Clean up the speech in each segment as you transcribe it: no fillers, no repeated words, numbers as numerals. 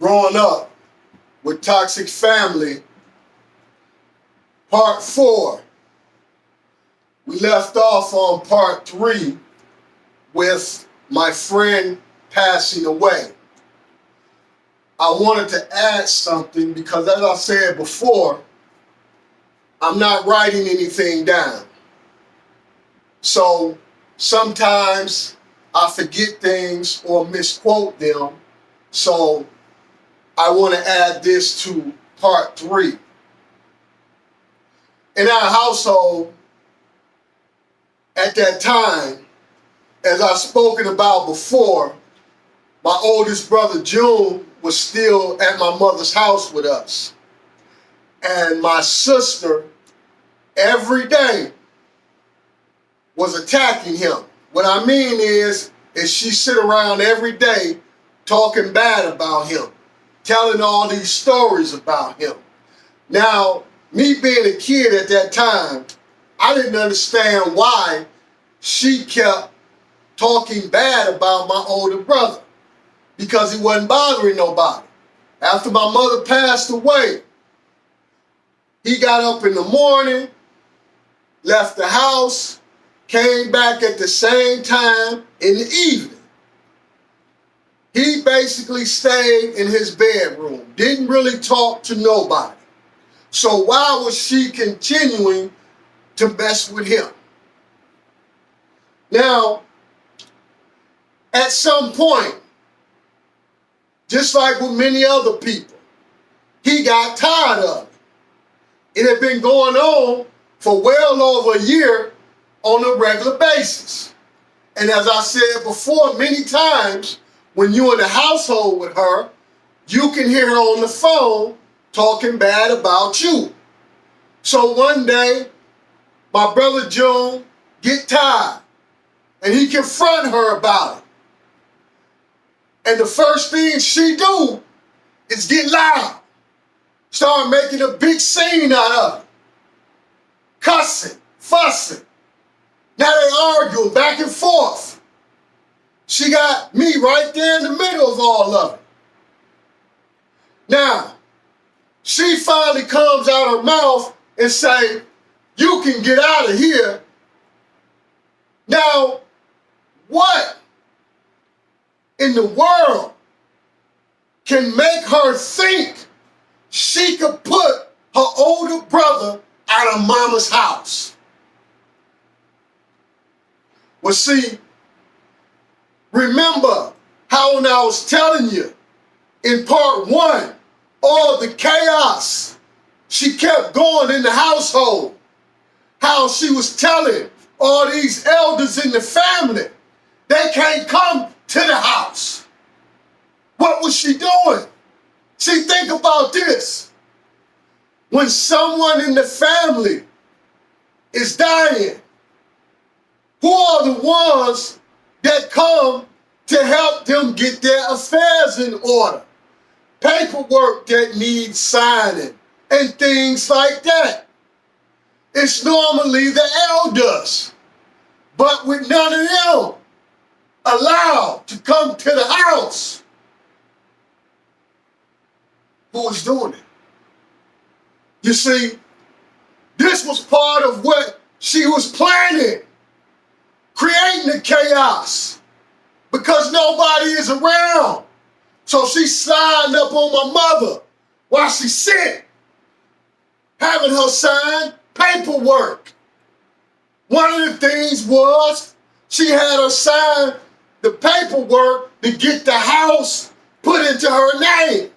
Growing Up with Toxic Family, Part 4. We left off on Part 3 with my friend passing away. I wanted to add something because, as I said before, I'm not writing anything down. So sometimes I forget things or misquote them. So I want to add this to Part 3. In our household, at that time, as I've spoken about before, my oldest brother June was still at my mother's house with us. And my sister, every day, was attacking him. What I mean is she sit around every day talking bad about him, telling all these stories about him. Now, me being a kid at that time, I didn't understand why she kept talking bad about my older brother, because he wasn't bothering nobody. After my mother passed away, he got up in the morning, left the house, came back at the same time in the evening. He basically stayed in his bedroom, didn't really talk to nobody. So why was she continuing to mess with him? Now, at some point, just like with many other people, he got tired of it. It had been going on for well over a year on a regular basis. And as I said before, many times when you're in the household with her, you can hear her on the phone talking bad about you. So one day, my brother June get tired and he confront her about it. And the first thing she do is get loud, start making a big scene out of it, cussing, fussing. Now they arguing back and forth. She got me right there in the middle of all of it. Now, she finally comes out her mouth and say, "You can get out of here." Now, what in the world can make her think she could put her older brother at her mama's house? Well, see, remember how when I was telling you in Part 1, all the chaos she kept going in the household, how she was telling all these elders in the family they can't come to the house. What was she doing? See, think about this. When someone in the family is dying, who are the ones that come to help them get their affairs in order? Paperwork that needs signing and things like that. It's normally the elders. But with none of them allowed to come to the house, who was doing it? You see, this was part of what she was planning, creating the chaos, because nobody is around. So she signed up on my mother while she's sick, having her sign paperwork. One of the things was she had her sign the paperwork to get the house put into her name.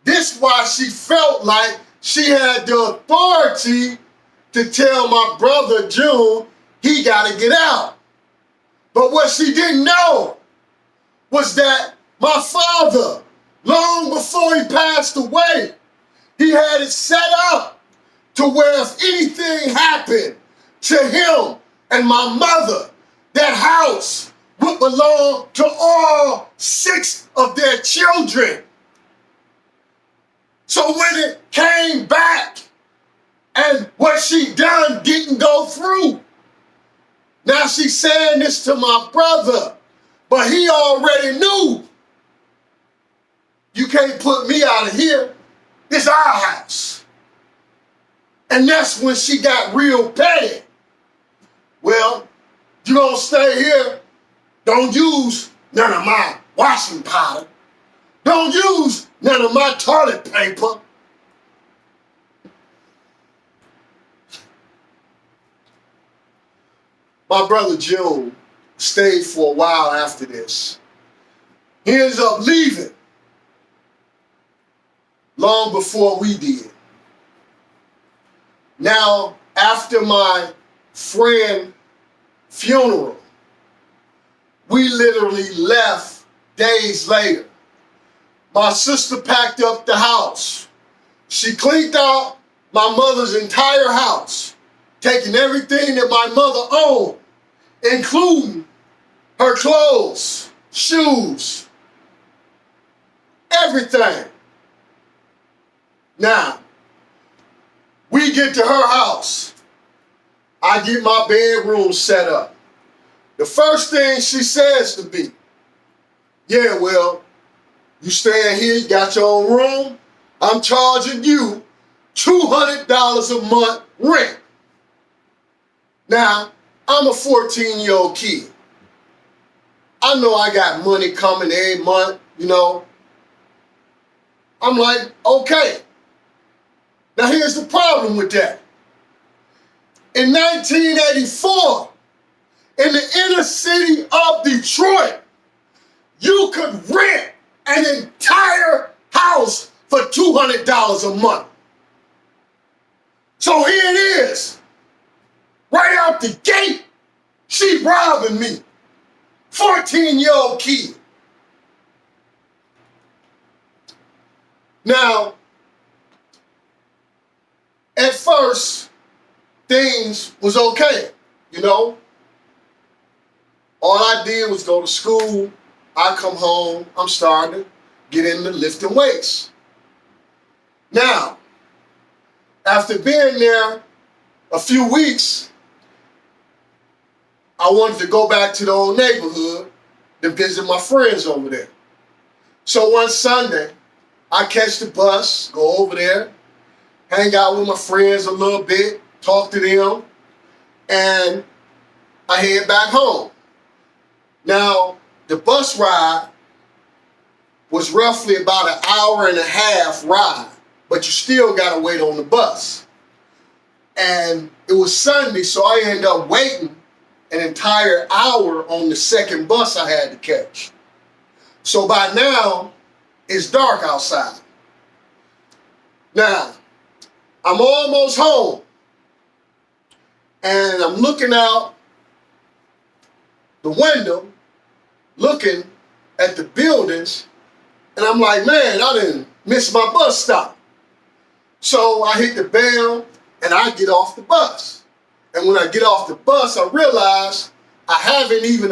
This is why she felt like she had the authority to tell my brother June he got to get out. But what she didn't know was that my father, long before he passed away, he had it set up to where if anything happened to him and my mother, that house would belong to all 6 of their children. So when it came back and what she done didn't go through, now she's saying this to my brother But he already knew, you can't put me out of here. It's our house. And that's when she got real petty. Well, you gonna stay here. Don't use none of my washing powder. Don't use none of my toilet paper. My brother June stayed for a while after this. He ends up leaving long before we did. Now, after my friend's funeral, we literally left days later. My sister packed up the house. She cleaned out my mother's entire house, taking everything that my mother owned, including her clothes, shoes, everything. Now, we get to her house. I get my bedroom set up. The first thing she says to me, yeah, well, you staying here, you got your own room, I'm charging you $200 a month rent. Now, I'm a 14-year-old kid. I know I got money coming every month, you know. I'm like, okay. Now here's the problem with that. In 1984, in the inner city of Detroit, you could rent an entire house for $200 a month. So here it is. Right out the gate, she robbing me. 14-year-old kid. Now, at first, things was okay, you know. All I did was go to school. I come home. I'm starting to get into lifting weights. Now, after being there a few weeks, I wanted to go back to the old neighborhood to visit my friends over there. So one Sunday, I catch the bus, go over there, hang out with my friends a little bit, talk to them, and I head back home. Now, the bus ride was roughly about an hour and a half ride, but you still gotta wait on the bus. And it was Sunday, so I ended up waiting an entire hour on the second bus I had to catch. So by now, it's dark outside. Now, I'm almost home, and I'm looking out the window, looking at the buildings, and I'm like, man, I didn't miss my bus stop. So I hit the bell, and I get off the bus. And when I get off the bus, I realize I haven't even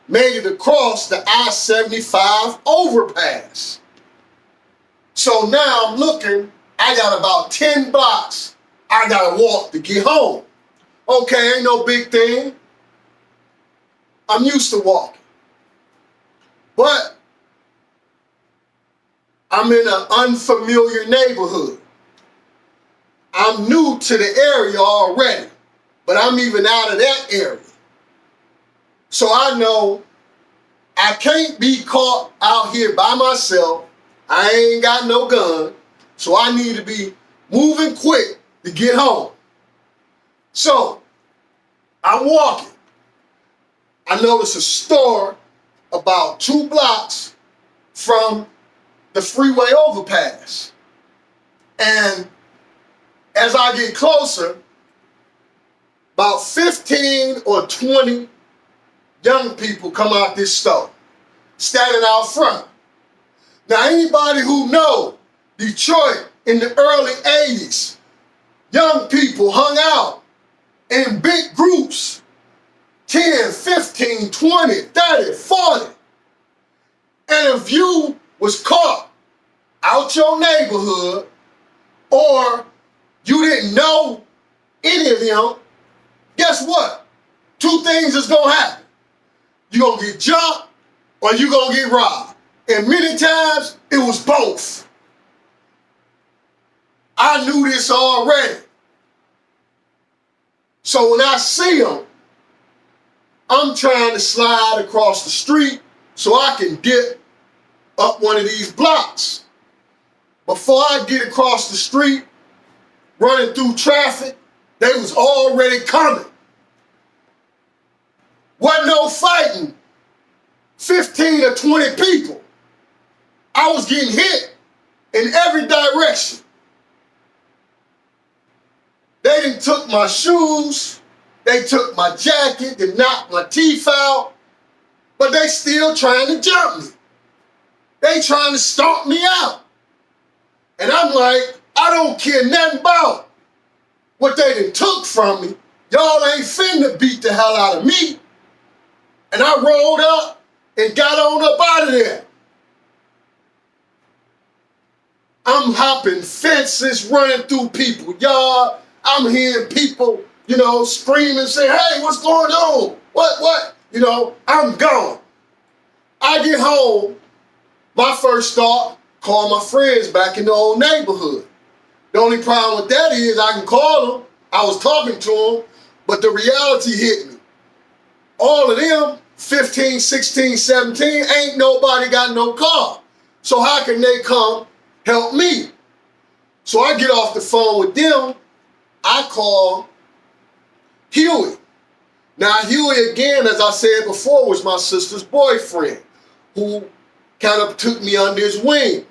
made it across the I-75 overpass. So now I'm looking, I got about 10 blocks I gotta walk to get home. Okay, ain't no big thing. I'm used to walking. But I'm in an unfamiliar neighborhood. I'm new to the area already, but I'm even out of that area. So I know I can't be caught out here by myself. I ain't got no gun, so I need to be moving quick to get home. So I'm walking. I notice a store about 2 blocks from the freeway overpass. And as I get closer, about 15 or 20 young people come out this store, standing out front. Now, anybody who know Detroit in the early 80s, young people hung out in big groups, 10, 15, 20, 30, 40. And if you was caught out your neighborhood, or you didn't know any of them, guess what? 2 things is gonna happen. You gonna get jumped or you gonna get robbed. And many times it was both. I knew this already. So when I see them, I'm trying to slide across the street so I can dip up one of these blocks. Before I get across the street, running through traffic, they was already coming. Wasn't no fighting. 15 or 20 people. I was getting hit in every direction. They done took my shoes, they took my jacket, they knocked my teeth out, but they still trying to jump me. They trying to stomp me out. And I'm like, I don't care nothing about what they done took from me. Y'all ain't finna beat the hell out of me. And I rolled up and got on up out of there. I'm hopping fences, running through people's yard. I'm hearing people, screaming, say, hey, what's going on? What? I'm gone. I get home, my first thought, call my friends back in the old neighborhood. The only problem with that is I can call them. I was talking to them, but the reality hit me. All of them, 15, 16, 17, ain't nobody got no car. So how can they come help me? So I get off the phone with them. I call Huey. Now Huey, again, as I said before, was my sister's boyfriend who kind of took me under his wing.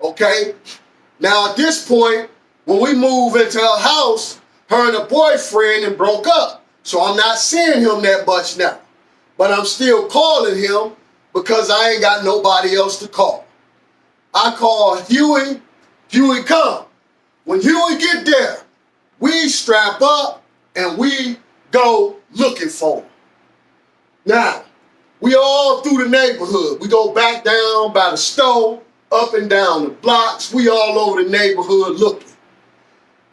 Okay? Now at this point, when we move into her house, her and her boyfriend and broke up. So I'm not seeing him that much now. But I'm still calling him because I ain't got nobody else to call. I call Huey. Huey come. When Huey get there, we strap up and we go looking for him. Now, we all through the neighborhood. We go back down by the stove, up and down the blocks. We all over the neighborhood looking.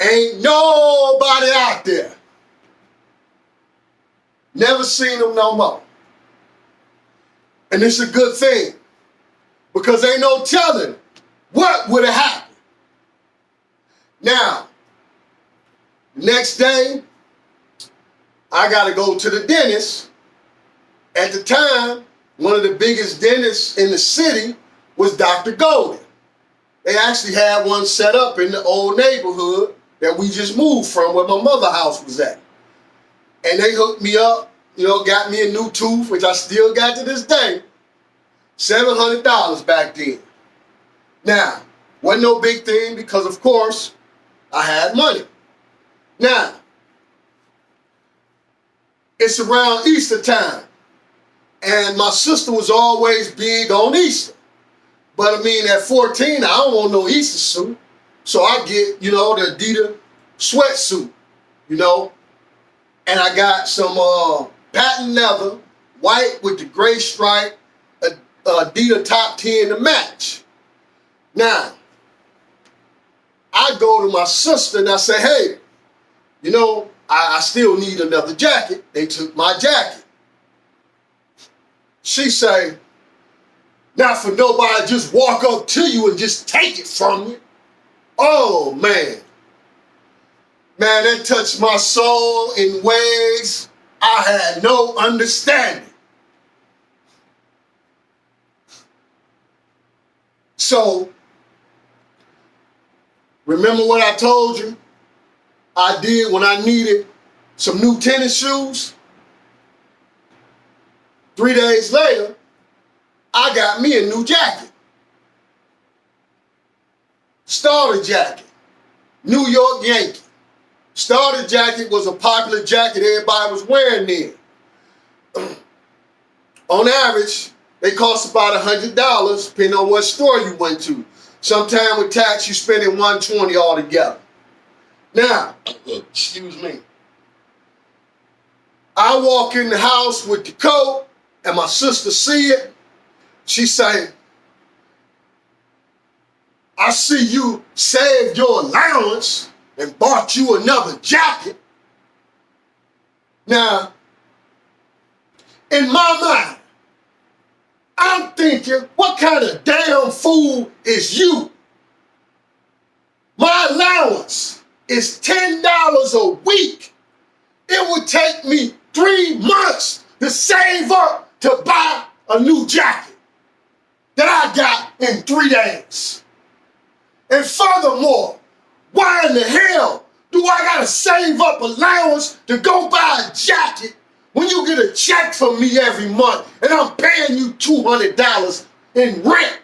Ain't nobody out there. Never seen them no more. And it's a good thing because ain't no telling what would have happened. Now, next day, I got to go to the dentist. At the time, one of the biggest dentists in the city was Dr. Golden. They actually had one set up in the old neighborhood that we just moved from where my mother's house was at. And they hooked me up, got me a new tooth, which I still got to this day. $700 back then. Now, wasn't no big thing because, of course, I had money. Now, it's around Easter time. And my sister was always big on Easter. But at 14, I don't want no Easter suit. So I get, the Adidas sweatsuit, And I got some patent leather, white with the gray stripe, Adidas top 10 to match. Now, I go to my sister and I say, hey, I still need another jacket. They took my jacket. She say, not for nobody just walk up to you and just take it from you. Oh, man. Man, that touched my soul in ways I had no understanding. So, remember what I told you I did when I needed some new tennis shoes? 3 days later, I got me a new jacket. Starter jacket, New York Yankee. Starter jacket was a popular jacket everybody was wearing then. On average, they cost about $100 depending on what store you went to. Sometime with tax, you spending $120 altogether. Now, excuse me. I walk in the house with the coat and my sister see it. She say, I see you saved your allowance and bought you another jacket. Now, In my mind, I'm thinking, what kind of damn fool is you? My allowance is $10 a week. It would take me 3 months to save up to buy a new jacket that I got in 3 days. And furthermore, why in the hell do I gotta save up allowance to go buy a jacket when you get a check from me every month and I'm paying you $200 in rent